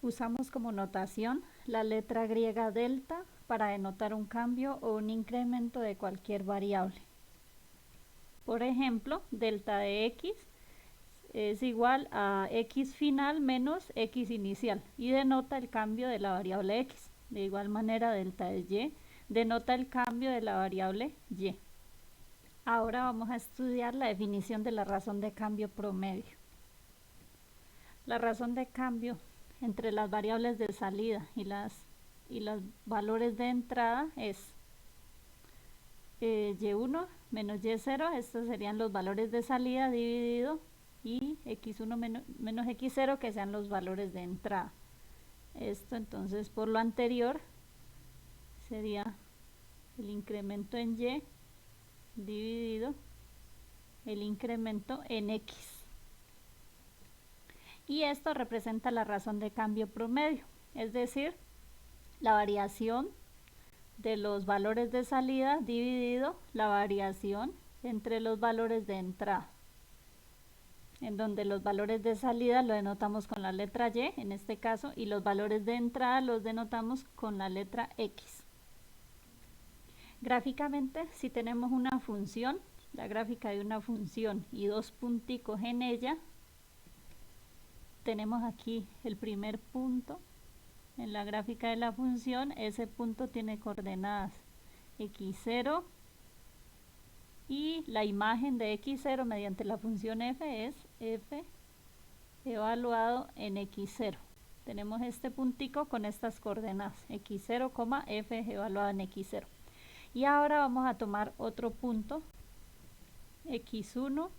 Usamos como notación la letra griega delta para denotar un cambio o un incremento de cualquier variable. Por ejemplo, delta de x es igual a x final menos x inicial y denota el cambio de la variable x. De igual manera, delta de y denota el cambio de la variable y. Ahora vamos a estudiar la definición de la razón de cambio promedio. La razón de cambio entre las variables de salida y los valores de entrada es y1 menos y0, estos serían los valores de salida dividido y x1 menos x0, que sean los valores de entrada. Esto entonces por lo anterior sería el incremento en y dividido el incremento en x. Y esto representa la razón de cambio promedio, es decir, la variación de los valores de salida dividido la variación entre los valores de entrada, en donde los valores de salida lo denotamos con la letra y en este caso, y los valores de entrada los denotamos con la letra x. Gráficamente, si tenemos una función, la gráfica de una función y dos punticos en ella, tenemos aquí el primer punto en la gráfica de la función. Ese punto tiene coordenadas x0 y la imagen de x0 mediante la función f es f evaluado en x0. Tenemos este puntico con estas coordenadas x0, f evaluado en x0. Y ahora vamos a tomar otro punto x1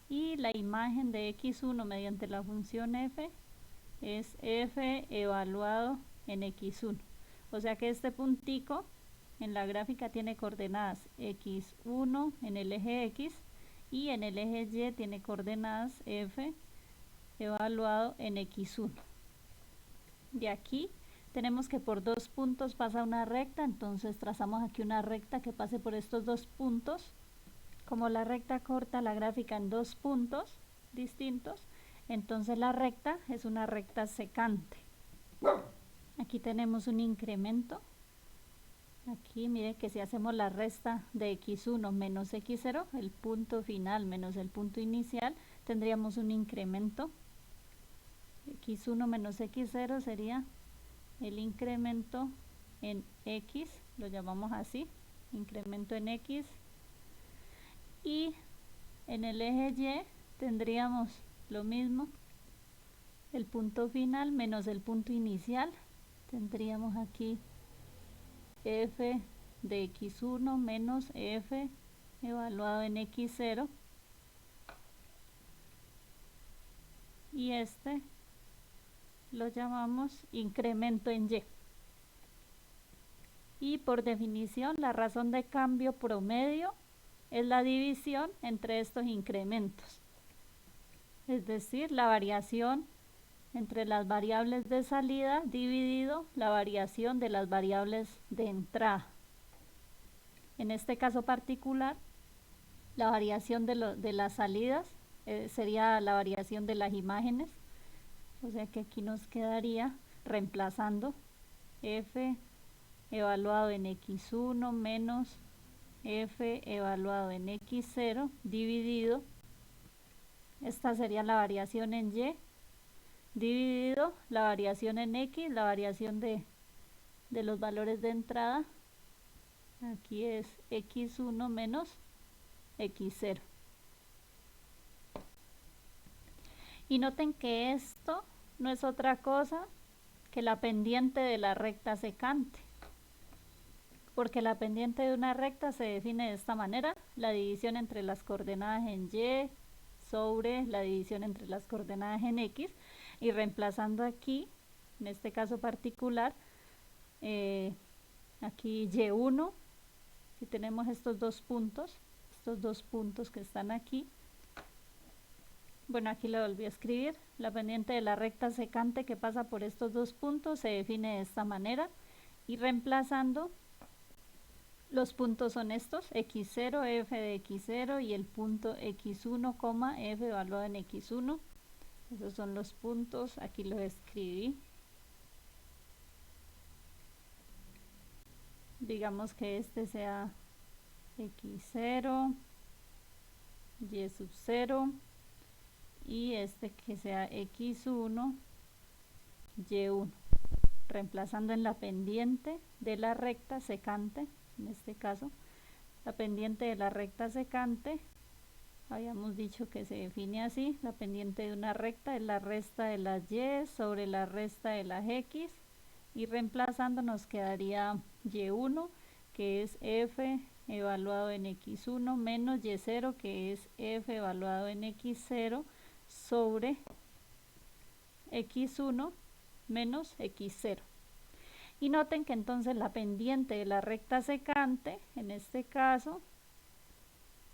y la imagen de x1 mediante la función f es f evaluado en x1. O sea que este puntico en la gráfica tiene coordenadas x1 en el eje x y en el eje y tiene coordenadas f evaluado en x1. De aquí tenemos que por dos puntos pasa una recta, entonces trazamos aquí una recta que pase por estos dos puntos. Como la recta corta la gráfica en dos puntos distintos, entonces la recta es una recta secante. Aquí tenemos un incremento. Aquí mire que si hacemos la resta de x1 menos x0, el punto final menos el punto inicial, tendríamos un incremento. x1 menos x0 sería el incremento en x, lo llamamos así, incremento en x. Y en el eje y tendríamos lo mismo, el punto final menos el punto inicial. Tendríamos aquí f de x1 menos f evaluado en x0. Y este lo llamamos incremento en y. Y por definición, la razón de cambio promedio es la división entre estos incrementos. Es decir, la variación entre las variables de salida dividido la variación de las variables de entrada. En este caso particular, la variación de las salidas sería la variación de las imágenes. O sea que aquí nos quedaría reemplazando f evaluado en x1 menos f evaluado en x0 dividido, esta sería la variación en y, dividido la variación en x, la variación de los valores de entrada. Aquí es x1 menos x0. Y noten que esto no es otra cosa que la pendiente de la recta secante, porque la pendiente de una recta se define de esta manera: la división entre las coordenadas en y sobre la división entre las coordenadas en x, y reemplazando aquí, en este caso particular, aquí y1, si tenemos estos dos puntos que están aquí, bueno, aquí lo volví a escribir, la pendiente de la recta secante que pasa por estos dos puntos se define de esta manera, y reemplazando, los puntos son estos, x0, f de x0 y el punto x1, f evaluado en x1. Esos son los puntos, aquí los escribí. digamos que este sea x0, y sub 0, y este que sea x1, y1, reemplazando en la pendiente de la recta secante, en este caso, la pendiente de la recta secante, habíamos dicho que se define así: la pendiente de una recta es la resta de las y sobre la resta de las x, y reemplazando nos quedaría y1, que es f evaluado en x1, menos y0, que es f evaluado en x0, sobre x1 menos x0. Y noten que entonces la pendiente de la recta secante, en este caso,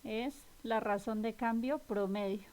es la razón de cambio promedio.